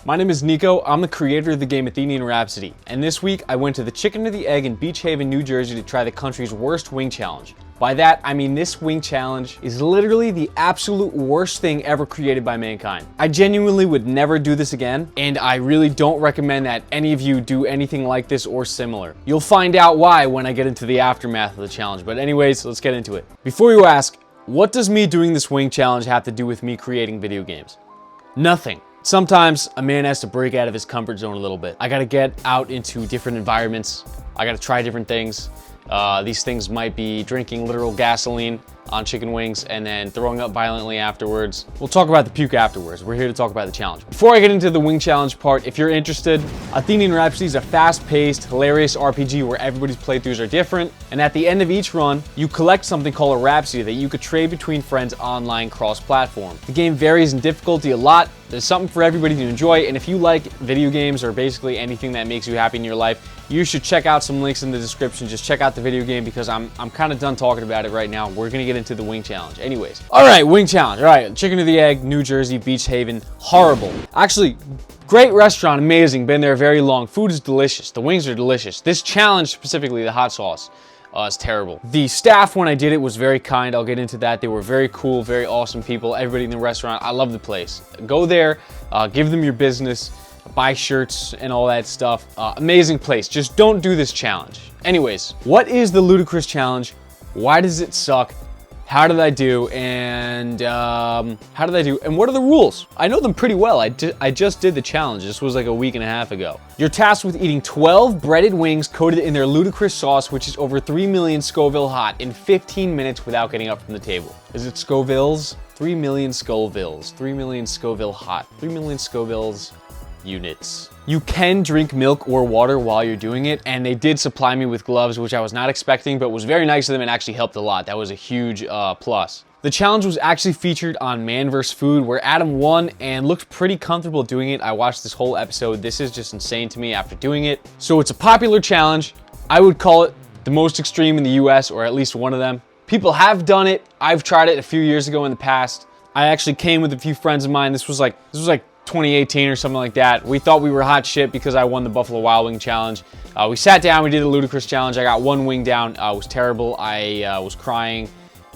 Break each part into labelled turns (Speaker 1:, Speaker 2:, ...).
Speaker 1: My name is Nico, I'm the creator of the game Athenian Rhapsody, and this week I went to the Chicken or the Egg in Beach Haven, New Jersey to try the country's worst wing challenge. By that, I mean this wing challenge is literally the absolute worst thing ever created by mankind. I genuinely would never do this again, and I really don't recommend that any of you do anything like this or similar. You'll find out why when I get into the aftermath of the challenge, but anyways, let's get into it. Before you ask, what does me doing this wing challenge have to do with me creating video games? Nothing. Sometimes a man has to break out of his comfort zone a little bit. I gotta get out into different environments. I gotta try different things. These things might be drinking literal gasoline on chicken wings and then throwing up violently afterwards. We'll talk about the puke afterwards. We're here to talk about the challenge. Before I get into the wing challenge part, if you're interested, Athenian Rhapsody is a fast-paced, hilarious RPG where everybody's playthroughs are different, and at the end of each run, you collect something called a Rhapsody that you could trade between friends online cross-platform. The game varies in difficulty a lot. There's something for everybody to enjoy, and if you like video games or basically anything that makes you happy in your life, you should check out some links in the description. Just check out the video game because I'm kind of done talking about it right now. We're gonna get into the wing challenge. Anyways, all right, wing challenge. All right, Chicken or the Egg, New Jersey, Beach Haven. Horrible. Actually, great restaurant, amazing. Been there very long. Food is delicious. The wings are delicious. This challenge specifically, the hot sauce, is terrible. The staff when I did it was very kind. I'll get into that. They were very cool, very awesome people. Everybody in the restaurant, I love the place. Go there, give them your business, buy shirts and all that stuff. Amazing place. Just don't do this challenge. Anyways, what is the ludicrous challenge? Why does it suck? How did I do? And what are the rules? I know them pretty well. I just did the challenge. This was like a week and a half ago. You're tasked with eating 12 breaded wings coated in their ludicrous sauce, which is over 3 million Scoville hot in 15 minutes without getting up from the table. Is it Scovilles? 3 million Scovilles. 3 million Scoville hot. 3 million Scovilles units. You can drink milk or water while you're doing it, and they did supply me with gloves, which I was not expecting, but was very nice of them and actually helped a lot. That was a huge plus. The challenge was actually featured on Man vs. Food, where Adam won and looked pretty comfortable doing it. I watched this whole episode. This is just insane to me after doing it. So it's a popular challenge. I would call it the most extreme in the US, or at least one of them. People have done it. I've tried it a few years ago in the past. I actually came with a few friends of mine. This was like 2018 or something like that. We thought we were hot shit because I won the Buffalo Wild Wing Challenge. We sat down, we did a ludicrous challenge. I got one wing down. It was terrible. I was crying.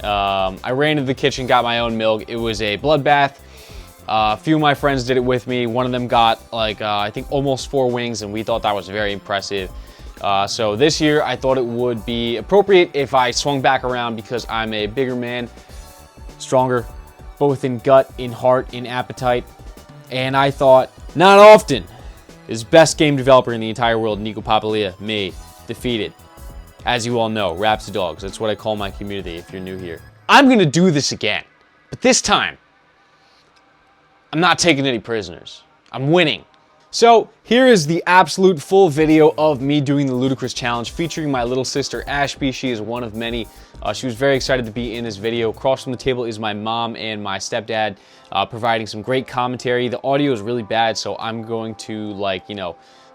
Speaker 1: I ran into the kitchen, got my own milk. It was a bloodbath. A few of my friends did it with me. One of them got like, I think almost 4 wings, and we thought that was very impressive. So this year, I thought it would be appropriate if I swung back around because I'm a bigger man, stronger, both in gut, in heart, in appetite. And I thought, not often is best game developer in the entire world, Nico Papalia, me, defeated. As you all know, Rhapsodogs, that's what I call my community if you're new here. I'm gonna do this again, but this time, I'm not taking any prisoners. I'm winning. So here is the absolute full video of me doing the ludicrous challenge featuring my little sister Ashby. She is one of many. She was very excited to be in this video. Across from the table is my mom and my stepdad providing some great commentary. The audio is really bad, so I'm going to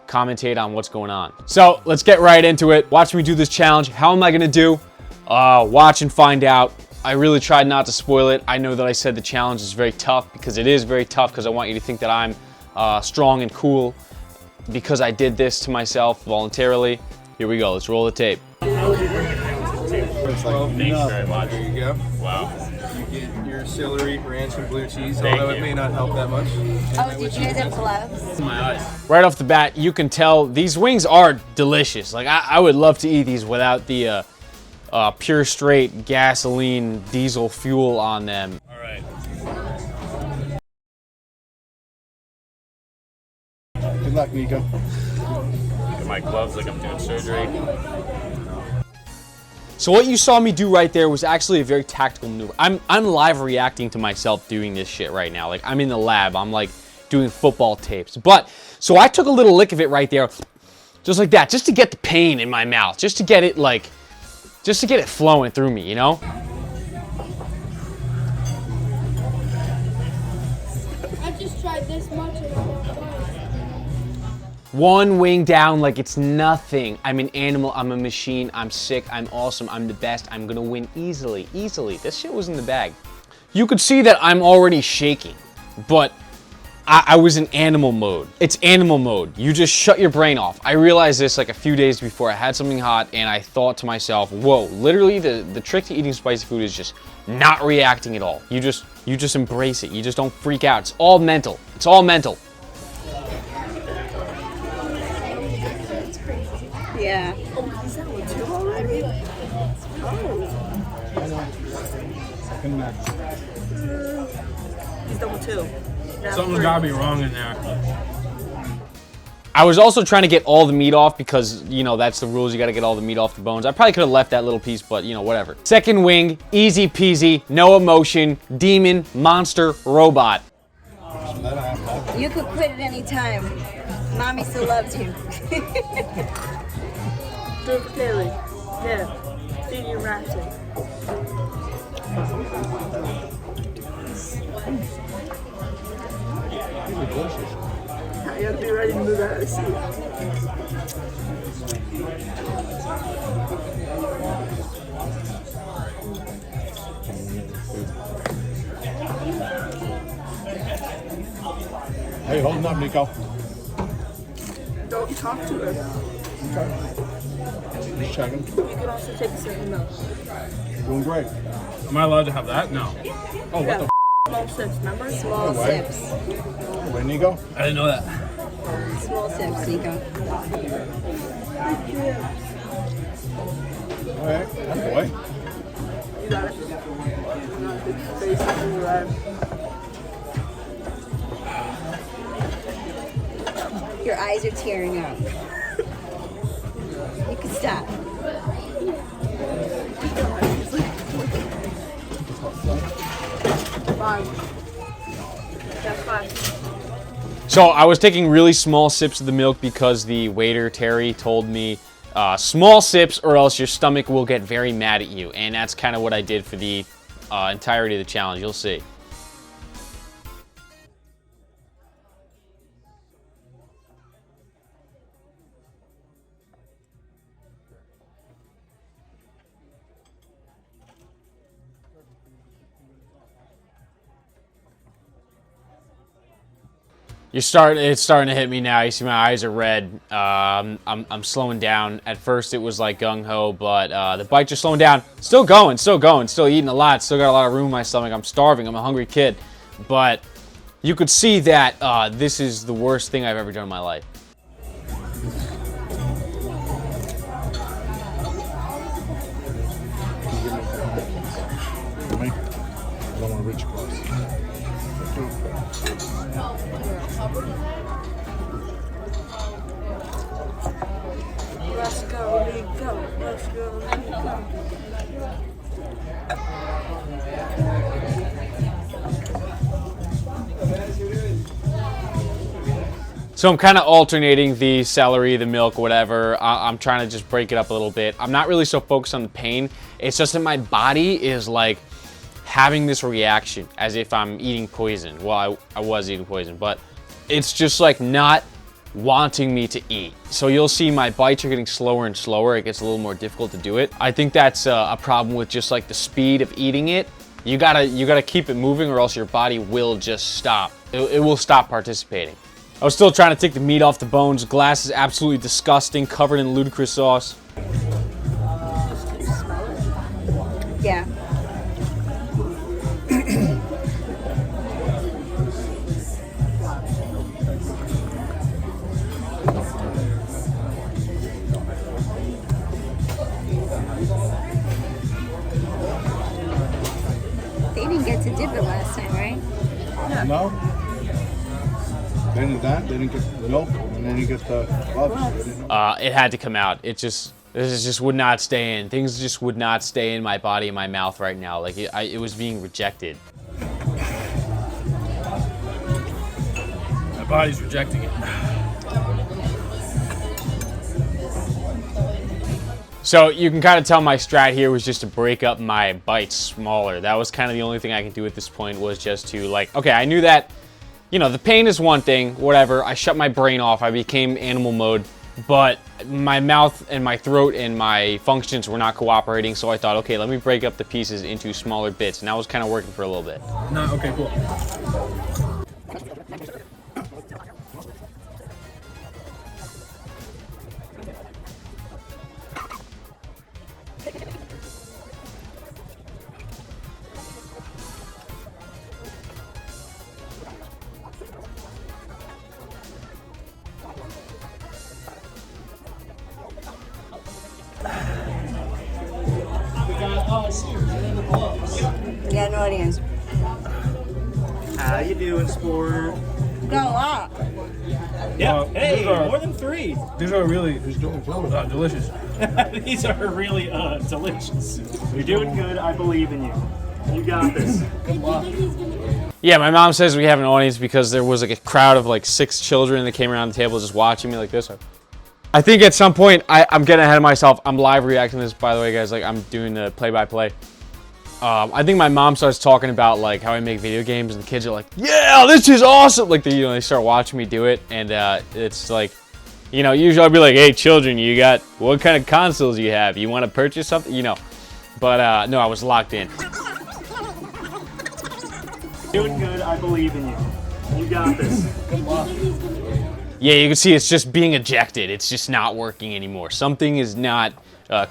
Speaker 1: commentate on what's going on. So let's get right into it. Watch me do this challenge. How am I gonna do? Watch and find out. I really tried not to spoil it. I know that I said the challenge is very tough because it is very tough because I want you to think that I'm strong and cool because I did this to myself voluntarily. Here we go. Let's roll the tape.
Speaker 2: Thank you very much.
Speaker 3: There you go.
Speaker 2: Wow.
Speaker 3: You get your celery, ranch, and blue cheese,
Speaker 2: Thank
Speaker 3: although
Speaker 2: you.
Speaker 3: it may not help that much.
Speaker 4: Oh, did you guys have gloves?
Speaker 2: My eyes.
Speaker 1: Right off the bat, you can tell these wings are delicious. Like I would love to eat these without the pure straight gasoline diesel fuel on them.
Speaker 2: All right.
Speaker 3: Good luck, Nico.
Speaker 2: Look at my gloves like I'm doing surgery.
Speaker 1: So what you saw me do right there was actually a very tactical maneuver. I'm live reacting to myself doing this shit right now. Like I'm in the lab. I'm like doing football tapes. But so I took a little lick of it right there, just like that, just to get the pain in my mouth, just to get it flowing through me, you know?
Speaker 5: I just tried this much and I won't try.
Speaker 1: One wing down like it's nothing. I'm an animal, I'm a machine, I'm sick, I'm awesome, I'm the best, I'm gonna win easily, easily. This shit was in the bag. You could see that I'm already shaking, but I was in animal mode. It's animal mode. You just shut your brain off. I realized this like a few days before. I had something hot and I thought to myself, whoa, literally the trick to eating spicy food is just not reacting at all. You just embrace it. You just don't freak out. It's all mental. It's all mental.
Speaker 4: Yeah.
Speaker 6: He's double two.
Speaker 3: Something's gotta be wrong in there.
Speaker 1: I was also trying to get all the meat off because, you know, that's the rules. You got to get all the meat off the bones. I probably could have left that little piece, but, you know, whatever. Second wing, easy peasy, no emotion, demon, monster, robot.
Speaker 4: You could quit at any time. Mommy still loves you.
Speaker 6: Dirk Daily. Yeah. Athenian Rhapsody. You gotta be ready to move out of the seat.
Speaker 3: Hey, holding up, Nico.
Speaker 6: Don't talk to her.
Speaker 3: Just checking.
Speaker 6: You can also take a sip of milk.
Speaker 3: Doing great.
Speaker 2: Am I allowed to have that? No.
Speaker 3: Oh, what the
Speaker 6: Small sips, remember?
Speaker 4: Small
Speaker 3: way.
Speaker 4: sips.
Speaker 3: Where Nico?
Speaker 2: I didn't know that.
Speaker 4: Small sips, Nico.
Speaker 3: All right, good boy.
Speaker 6: You got it. Face in your eye.
Speaker 4: Your eyes are tearing up. You can stop.
Speaker 6: That's fine.
Speaker 1: So I was taking really small sips of the milk because the waiter, Terry, told me small sips or else your stomach will get very mad at you. And that's kind of what I did for the entirety of the challenge. You'll see. It's starting to hit me now. You see my eyes are red. I'm slowing down. At first it was like gung-ho, but the bite's just slowing down. Still going, still eating a lot. Still got a lot of room in my stomach. I'm starving. I'm a hungry kid. But you could see that this is the worst thing I've ever done in my life.
Speaker 3: Me? I don't want to reach across.
Speaker 6: Let's go, Nico. Let's go, Nico.
Speaker 1: So I'm kind of alternating the celery, the milk, whatever. I'm trying to just break it up a little bit. I'm not really so focused on the pain. It's just that my body is like having this reaction as if I'm eating poison. Well, I was eating poison, but it's just like not wanting me to eat. So you'll see my bites are getting slower and slower. It gets a little more difficult to do it. I think that's a problem with just like the speed of eating it. You gotta keep it moving or else your body will just stop. It will stop participating. I was still trying to take the meat off the bones. Glass is absolutely disgusting, covered in ludicrous sauce.
Speaker 4: Yeah. They didn't get to dip it last time, right?
Speaker 3: No? They didn't that. They didn't get the milk, and then you get the gloves.
Speaker 1: It had to come out. This just would not stay in. Things just would not stay in my body and my mouth right now. Like it was being rejected.
Speaker 2: My body's rejecting it.
Speaker 1: So you can kind of tell my strat here was just to break up my bites smaller. That was kind of the only thing I can do at this point was just to like, okay, I knew that, you know, the pain is one thing, whatever. I shut my brain off. I became animal mode, but my mouth and my throat and my functions were not cooperating. So I thought, okay, let me break up the pieces into smaller bits. And that was kind of working for a little bit.
Speaker 2: No, okay, cool.
Speaker 4: We got an audience.
Speaker 7: How you doing, sport?
Speaker 4: Go up.
Speaker 7: Yeah. Hey,
Speaker 2: these are-
Speaker 7: more than 3.
Speaker 2: These are really delicious.
Speaker 7: These are really delicious. You're doing good. I believe in you. You got this.
Speaker 1: Yeah, my mom says we have an audience because there was like a crowd of like 6 children that came around the table just watching me like this. I think at some point, I'm getting ahead of myself. I'm live reacting to this, by the way, guys. Like, I'm doing the play-by-play. I think my mom starts talking about like how I make video games, and the kids are like, "Yeah, this is awesome!" Like, they start watching me do it, and it's like, usually I'll be like, "Hey, children, what kind of consoles you have? You want to purchase something?" But no, I was locked in.
Speaker 7: Doing good. I believe in you. You got this.
Speaker 1: Yeah, you can see it's just being ejected. It's just not working anymore. Something is not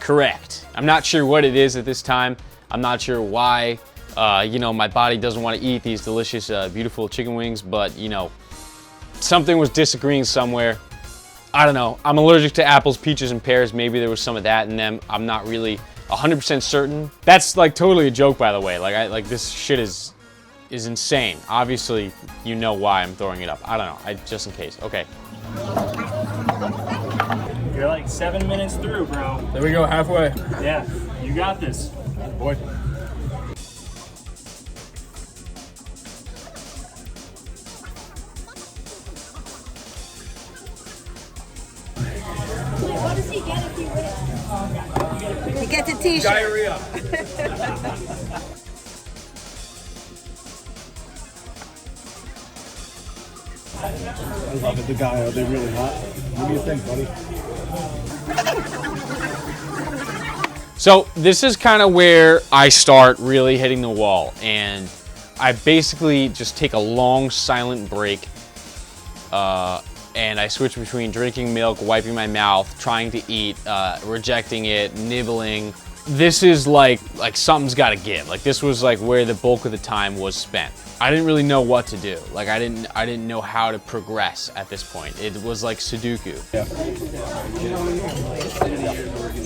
Speaker 1: correct. I'm not sure what it is at this time. I'm not sure why, my body doesn't want to eat these delicious, beautiful chicken wings, but, something was disagreeing somewhere. I don't know. I'm allergic to apples, peaches, and pears. Maybe there was some of that in them. I'm not really 100% certain. That's, like, totally a joke, by the way. Like this shit is insane. Obviously, you know why I'm throwing it up. I don't know. Just in case. Okay.
Speaker 7: You're like 7 minutes through, bro.
Speaker 2: There we go, halfway.
Speaker 7: Yeah, you got this.
Speaker 2: Boy.
Speaker 5: What does he get if he wins?
Speaker 4: He gets a t-shirt.
Speaker 2: Diarrhea.
Speaker 3: I love it. The guy, are they really hot? What do you think, buddy?
Speaker 1: So this is kind of where I start really hitting the wall, and I basically just take a long silent break, and I switch between drinking milk, wiping my mouth, trying to eat, rejecting it, nibbling. This is like something's got to give. Like, this was like where the bulk of the time was spent. I didn't really know what to do. Like, I didn't know how to progress at this point. It was like Sudoku.
Speaker 4: It's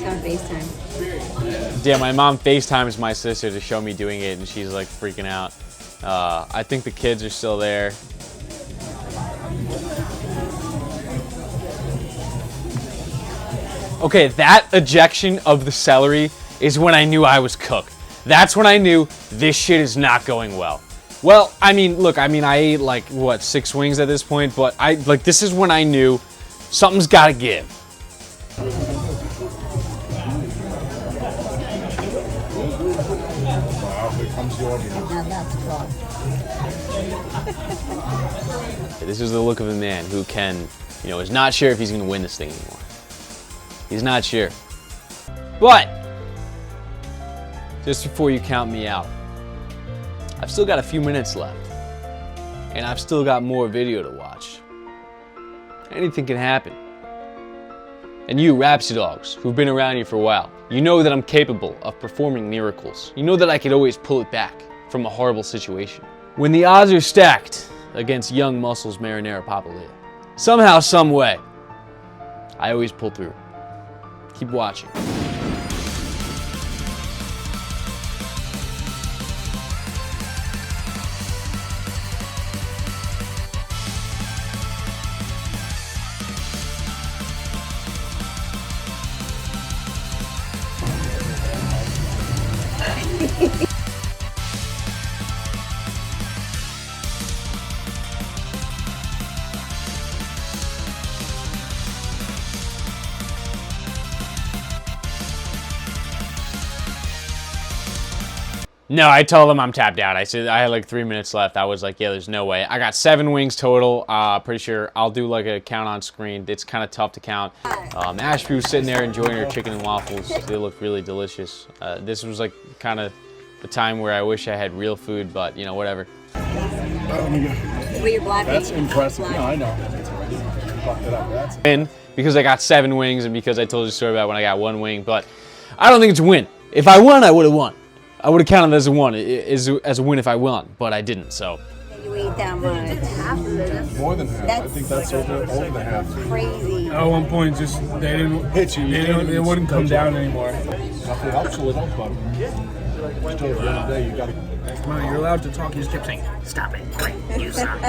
Speaker 4: on FaceTime.
Speaker 1: Yeah, my mom FaceTimes my sister to show me doing it, and she's like freaking out. I think the kids are still there. Okay, that ejection of the celery is when I knew I was cooked. That's when I knew this shit is not going well. Well, I mean, look, I ate like, what, 6 wings at this point, but this is when I knew something's gotta give.
Speaker 3: Wow, here comes the audience.
Speaker 4: Now that's wrong.
Speaker 1: This is the look of a man who is not sure if he's gonna win this thing anymore. He's not sure. But, just before you count me out, I've still got a few minutes left, and I've still got more video to watch. Anything can happen. And you, Rhapsody dogs, who've been around here for a while, you know that I'm capable of performing miracles. You know that I could always pull it back from a horrible situation. When the odds are stacked against young muscles marinara papalia, somehow, some way, I always pull through. Keep watching. No, I told them I'm tapped out. I said I had like 3 minutes left. I was like, yeah, there's no way. I got 7 wings total. Pretty sure I'll do like a count on screen. It's kind of tough to count. Ashby was sitting there enjoying her chicken and waffles. They look really delicious. This was like kind of the time where I wish I had real food, but whatever.
Speaker 4: Well, you're blocking.
Speaker 3: That's impressive. No, I know. Fucked it up. That's
Speaker 1: Win because I got 7 wings and because I told you a story about when I got 1 wing, but I don't think it's a win. If I won, I would have won. I would have counted it as a win if I won, but I didn't, so.
Speaker 4: You eat eat that much.
Speaker 6: Half of it. That's
Speaker 3: More than half. I
Speaker 4: That's
Speaker 3: think that's over the half.
Speaker 4: crazy.
Speaker 2: At one point, just they didn't.
Speaker 3: Hit you.
Speaker 2: It wouldn't come down anymore.
Speaker 3: Nothing helps with it, but still, at the end of the day, you got to.
Speaker 2: Come on, you're allowed to talk. You just kept saying, "Stop it, you stop."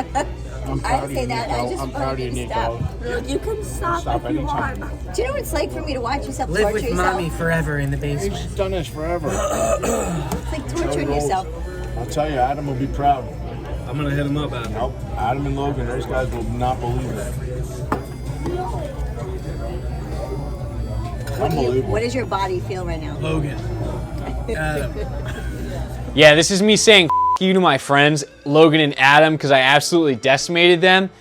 Speaker 3: I'm
Speaker 4: I
Speaker 3: proud
Speaker 4: didn't
Speaker 3: of
Speaker 4: say
Speaker 3: you,
Speaker 4: that. I
Speaker 3: Nico.
Speaker 4: just
Speaker 3: I'm
Speaker 4: wanted
Speaker 3: proud of
Speaker 4: you
Speaker 3: you,
Speaker 4: to
Speaker 3: Nico.
Speaker 4: stop.
Speaker 6: You can stop
Speaker 3: Stop
Speaker 6: if you
Speaker 3: anytime.
Speaker 6: want.
Speaker 4: Do you know what it's like for me to watch yourself
Speaker 8: Live
Speaker 4: torture
Speaker 8: with
Speaker 4: yourself?
Speaker 8: mommy forever in the basement.
Speaker 3: He's done this forever.
Speaker 4: It's like torturing yourself.
Speaker 3: I'll tell you, Adam will be proud.
Speaker 2: I'm gonna hit him up, Adam.
Speaker 3: Nope. Adam and Logan, those guys will not believe it. Unbelievable.
Speaker 4: What does your body feel right now?
Speaker 2: Logan. Adam.
Speaker 1: Yeah, this is me saying F you to my friends, Logan and Adam, because I absolutely decimated them.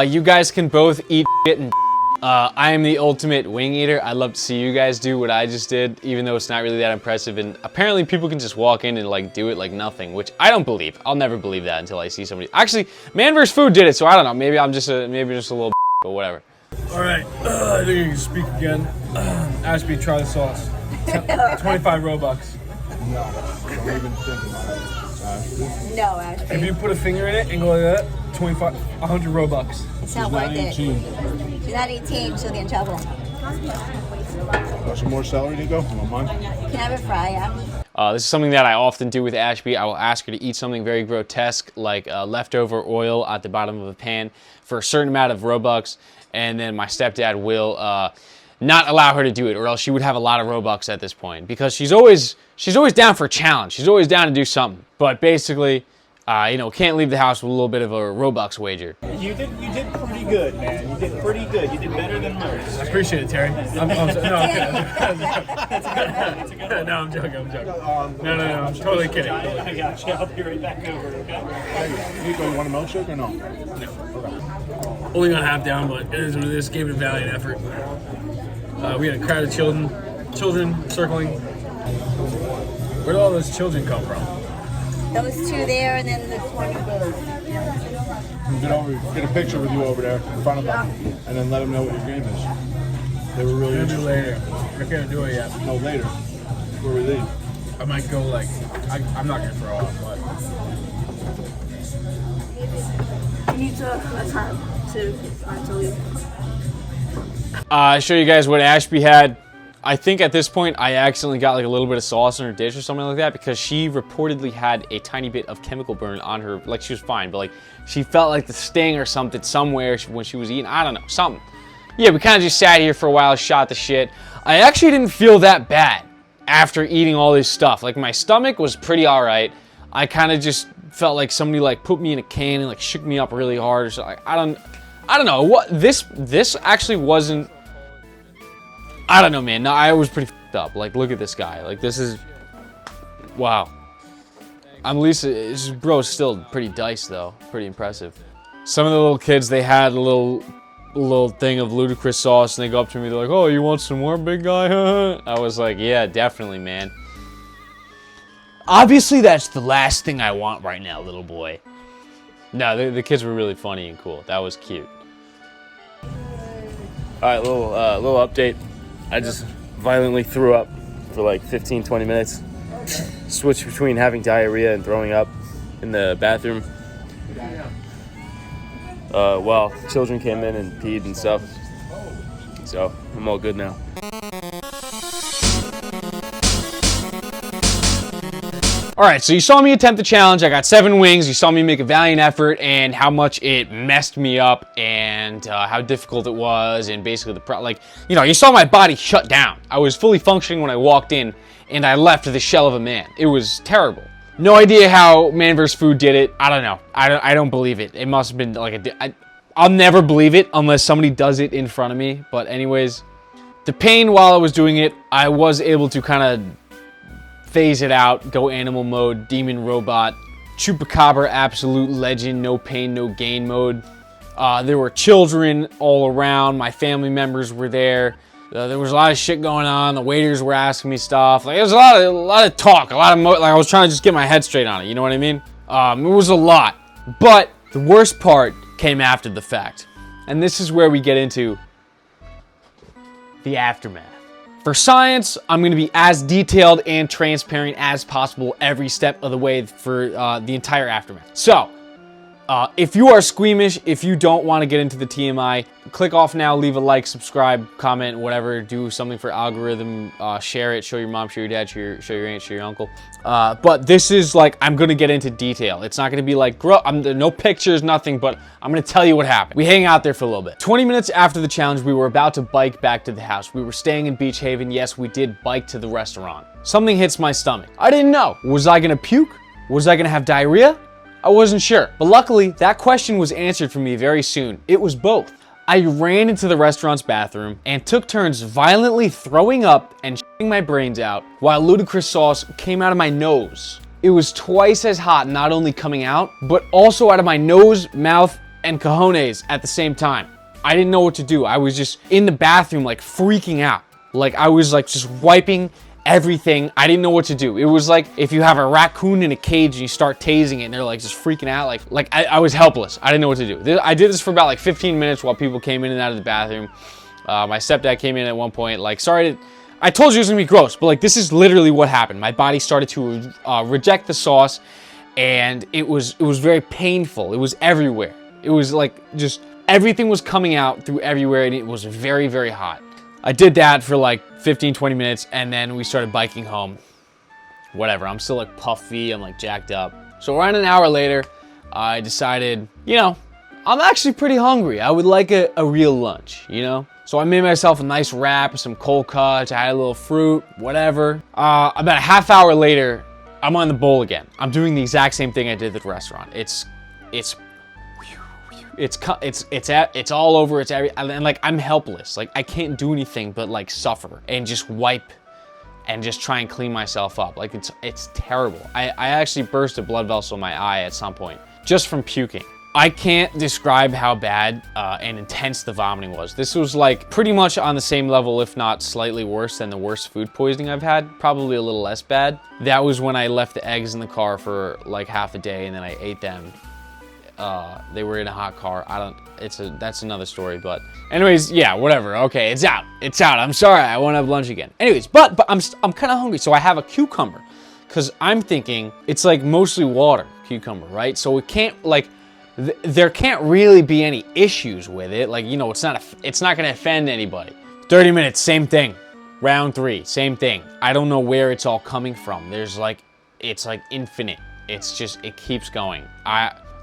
Speaker 1: You guys can both eat shit and I am the ultimate wing eater. I'd love to see you guys do what I just did, even though it's not really that impressive. And apparently people can just walk in and like do it like nothing, which I don't believe. I'll never believe that until I see somebody. Actually, Man vs. Food did it, so I don't know. Maybe I'm just a little but whatever.
Speaker 2: All right, I think you can speak again. Ashby, try the sauce. 25 Robux.
Speaker 3: No, don't even think about it.
Speaker 4: No,
Speaker 2: If
Speaker 4: actually.
Speaker 2: you put a finger in it and go like that, 100 Robux.
Speaker 4: It's not
Speaker 3: She's
Speaker 4: worth
Speaker 3: not
Speaker 4: it.
Speaker 3: 18.
Speaker 4: She's not 18, she'll get in trouble.
Speaker 3: Want some more celery, Nico? You want mine?
Speaker 4: Can I have a fry, yeah?
Speaker 1: This is something that I often do with Ashby. I will ask her to eat something very grotesque, like leftover oil at the bottom of a pan for a certain amount of Robux, and then my stepdad will not allow her to do it, or else she would have a lot of Robux at this point, because she's always down for a challenge. She's always down to do something. But basically, you know, can't leave the house with a little bit of a Robux wager.
Speaker 7: You did pretty good, man. You did pretty good. You did better than most.
Speaker 2: I appreciate it, Terry. No, I'm joking. No, I'm totally kidding.
Speaker 7: I got you. I'll be right back over, okay?
Speaker 3: Nico, you want a milkshake or no?
Speaker 2: Only got half down, but this gave it a valiant effort. We had a crowd of children circling. Where did all those children come from?
Speaker 4: Those two there, and then the 20 there.
Speaker 3: Get a picture with you over there in front of them, and then let them know what your game is. They were really
Speaker 2: Maybe
Speaker 3: interested.
Speaker 2: later. I can't do it yet.
Speaker 3: No, later. Before we leave.
Speaker 2: I might go like, I'm not gonna throw up, but
Speaker 6: You need a time to leave.
Speaker 1: I show you guys what Ashby had. I think at this point I accidentally got like a little bit of sauce in her dish or something like that, because she reportedly had a tiny bit of chemical burn on her. Like, she was fine, but like she felt like the sting or something somewhere when she was eating. I don't know, something. Yeah, we kind of just sat here for a while, shot the shit. I actually didn't feel that bad after eating all this stuff. Like, my stomach was pretty all right. I kind of just felt like somebody like put me in a can and like shook me up really hard. So like, I don't know what this actually wasn't. I don't know, man. No, I was pretty f***ed up. Like, look at this guy. Like, this is, wow. I'm at least, this bro's still pretty diced though. Pretty impressive. Some of the little kids, they had a little thing of ludicrous sauce, and they go up to me. They're like, "Oh, you want some more, big guy?" I was like, "Yeah, definitely, man." Obviously, that's the last thing I want right now, little boy. No, the kids were really funny and cool. That was cute.
Speaker 9: All right, little update. I just violently threw up for like 15-20 minutes. Switched between having diarrhea and throwing up in the bathroom. While children came in and peed and stuff. So I'm all good now.
Speaker 1: All right, so you saw me attempt the challenge. I got 7 wings. You saw me make a valiant effort, and how much it messed me up, and how difficult it was, and basically you saw my body shut down. I was fully functioning when I walked in, and I left the shell of a man. It was terrible. No idea how Man vs. Food did it. I don't know. I don't believe it. It must have been like I'll never believe it unless somebody does it in front of me. But anyways, the pain while I was doing it, I was able to kind of phase it out, go animal mode, demon robot, chupacabra absolute legend, no pain, no gain mode. There were children all around. My family members were there. There was a lot of shit going on. The waiters were asking me stuff. Like, it was a lot of talk, a lot of like I was trying to just get my head straight on it. You know what I mean? It was a lot. But the worst part came after the fact, and this is where we get into the aftermath. For science, I'm going to be as detailed and transparent as possible every step of the way for the entire aftermath. So, If you are squeamish, if you don't want to get into the TMI, click off now, leave a like, subscribe, comment, whatever, do something for algorithm, share it, show your mom, show your dad, show your aunt, show your uncle. But this is like, I'm going to get into detail. It's not going to be like, no pictures, nothing, but I'm going to tell you what happened. We hang out there for a little bit. 20 minutes after the challenge, we were about to bike back to the house. We were staying in Beach Haven. Yes, we did bike to the restaurant. Something hits my stomach. I didn't know. Was I going to puke? Was I going to have diarrhea? I wasn't sure, but luckily that question was answered for me very soon. It was both. I ran into the restaurant's bathroom and took turns violently throwing up and shitting my brains out while ludicrous sauce came out of my nose. It was twice as hot, not only coming out, but also out of my nose, mouth, and cojones at the same time. I didn't know what to do. I was just in the bathroom like freaking out. Like I was like just wiping everything. I didn't know what to do. It was like if you have a raccoon in a cage and you start tasing it and they're like just freaking out. Like I was helpless. I didn't know what to do. I did this for about like 15 minutes while people came in and out of the bathroom. My stepdad came in at one point, like, sorry, I told you it was gonna be gross, but like this is literally what happened. My body started to reject the sauce and it was very painful. It was everywhere. It was like just everything was coming out through everywhere and it was very, very hot. I did that for like 15, 20 minutes and then we started biking home. Whatever, I'm still like puffy, I'm like jacked up. So around an hour later, I decided, you know, I'm actually pretty hungry. I would like a real lunch, you know? So I made myself a nice wrap, some cold cuts, I had a little fruit, whatever. About a half hour later, I'm on the bowl again. I'm doing the exact same thing I did at the restaurant. It's all over, and like I'm helpless. Like I can't do anything but like suffer and just wipe and just try and clean myself up. Like it's terrible. I actually burst a blood vessel in my eye at some point just from puking. I can't describe how bad and intense the vomiting was. This was like pretty much on the same level, if not slightly worse than the worst food poisoning I've had, probably a little less bad. That was when I left the eggs in the car for like half a day and then I ate them. They were in a hot car. That's another story, but anyways, yeah, whatever. Okay, it's out. I'm sorry, I won't have lunch again. Anyways, but I'm kind of hungry, so I have a cucumber because I'm thinking it's like mostly water, cucumber, right? So it can't like, there can't really be any issues with it. Like, you know, it's not gonna offend anybody. 30 minutes, same thing. Round 3, same thing. I don't know where it's all coming from. There's like, it's like infinite. It's just, it keeps going.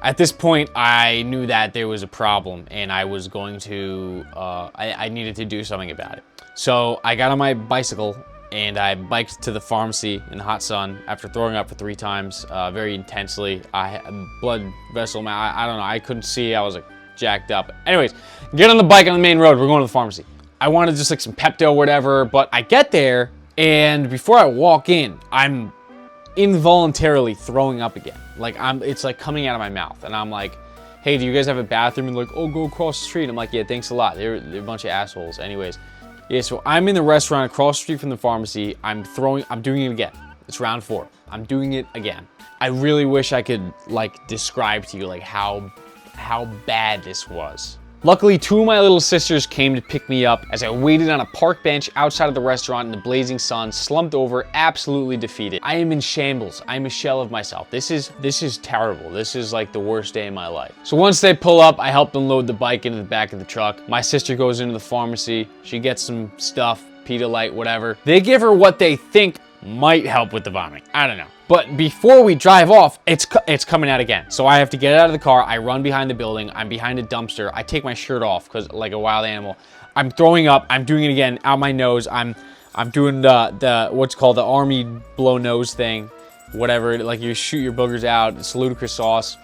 Speaker 1: At this point, I knew that there was a problem and I was going to, I needed to do something about it. So I got on my bicycle and I biked to the pharmacy in the hot sun after throwing up for 3 times, very intensely. I had a blood vessel in my eye. I don't know, I couldn't see, I was like jacked up. Anyways, get on the bike on the main road, we're going to the pharmacy. I wanted just like some Pepto or whatever, but I get there and before I walk in, I'm involuntarily throwing up again. Like it's like coming out of my mouth and I'm like, hey, do you guys have a bathroom? And like, oh, go across the street. I'm like, yeah, thanks a lot. They're a bunch of assholes. Anyways, yeah, so I'm in the restaurant across the street from the pharmacy. I'm doing it again. It's round 4. I'm doing it again. I really wish I could like describe to you like how bad this was. Luckily, 2 of my little sisters came to pick me up as I waited on a park bench outside of the restaurant in the blazing sun, slumped over, absolutely defeated. I am in shambles. I'm a shell of myself. This is terrible. This is like the worst day of my life. So once they pull up, I help them load the bike into the back of the truck. My sister goes into the pharmacy. She gets some stuff, Pedialyte, whatever. They give her what they think might help with the vomiting. I don't know. But before we drive off, it's coming out again. So I have to get out of the car. I run behind the building. I'm behind a dumpster. I take my shirt off because like a wild animal. I'm throwing up. I'm doing it again out my nose. I'm doing the what's called the army blow nose thing. Whatever, like you shoot your boogers out. It's ludicrous sauce.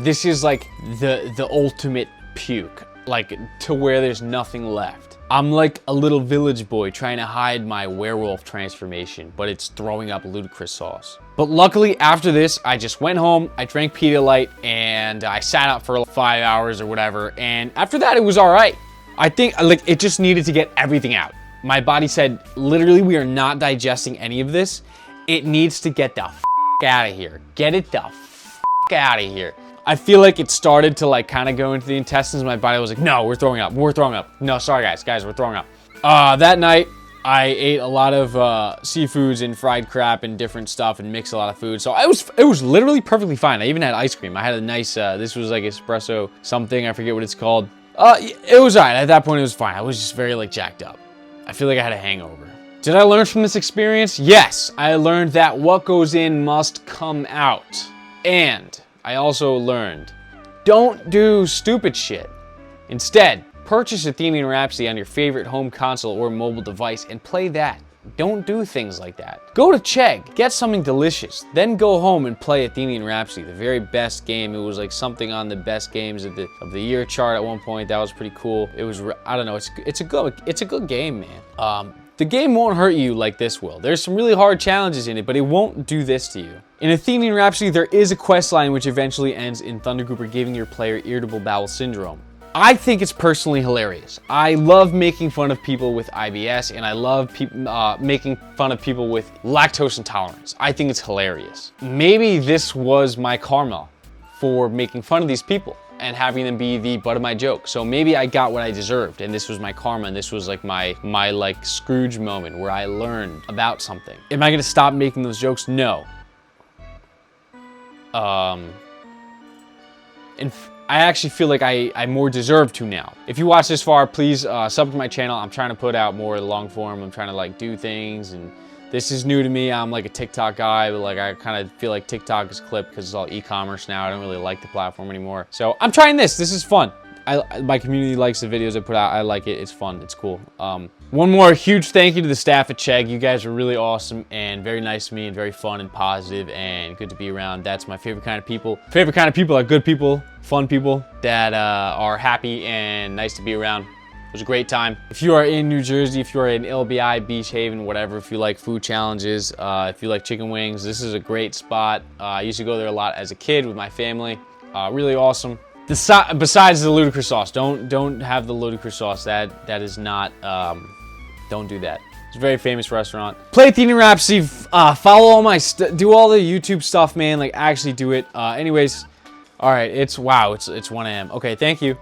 Speaker 1: This is like the ultimate puke. Like to where there's nothing left. I'm like a little village boy trying to hide my werewolf transformation, but it's throwing up ludicrous sauce. But luckily after this, I just went home, I drank Pedialyte, and I sat out for 5 hours or whatever. And after that, it was all right. I think like it just needed to get everything out. My body said, literally, we are not digesting any of this. It needs to get the f out of here. Get it the f out of here. I feel like it started to like kind of go into the intestines. My body was like, no, we're throwing up. No, sorry guys, we're throwing up. That night, I ate a lot of seafoods and fried crap and different stuff and mixed a lot of food. So it was literally perfectly fine. I even had ice cream. I had a nice, this was like espresso something. I forget what it's called. It was all right. At that point, it was fine. I was just very like jacked up. I feel like I had a hangover. Did I learn from this experience? Yes. I learned that what goes in must come out. And I also learned, don't do stupid shit. Instead, purchase Athenian Rhapsody on your favorite home console or mobile device and play that. Don't do things like that. Go to Chegg, get something delicious, then go home and play Athenian Rhapsody, the very best game. It was like something on the best games of the year chart at one point. That was pretty cool. It was, I don't know, it's a good game, man. The game won't hurt you like this will. There's some really hard challenges in it, but it won't do this to you. In Athenian Rhapsody, there is a quest line which eventually ends in Thunder Grouper giving your player irritable bowel syndrome. I think it's personally hilarious. I love making fun of people with IBS, and I love making fun of people with lactose intolerance. I think it's hilarious. Maybe this was my karma for making fun of these people and having them be the butt of my joke. So maybe I got what I deserved, and this was my karma, and this was like my like Scrooge moment where I learned about something. Am I gonna stop making those jokes? No. I actually feel like I more deserve to now. If you watch this far, please sub to my channel. I'm trying to put out more long form. I'm trying to like do things, and this is new to me. I'm like a TikTok guy, but like I kind of feel like TikTok is clipped because it's all e-commerce now. I don't really like the platform anymore. So I'm trying this. This is fun. My community likes the videos I put out. I like it. It's fun. It's cool. One more huge thank you to the staff at Chegg. You guys are really awesome and very nice to me and very fun and positive and good to be around. That's my favorite kind of people. Favorite kind of people are good people, fun people that are happy and nice to be around. It was a great time. If you are in New Jersey, if you are in LBI, Beach Haven, whatever, if you like food challenges, if you like chicken wings, this is a great spot. I used to go there a lot as a kid with my family. Really awesome. Besides the ludicrous sauce, don't have the ludicrous sauce. That is not. Don't do that. It's a very famous restaurant. Play Athenian Rhapsody. Follow all my do all the YouTube stuff, man. Like actually do it. Anyways, all right. It's 1 a.m. Okay, thank you.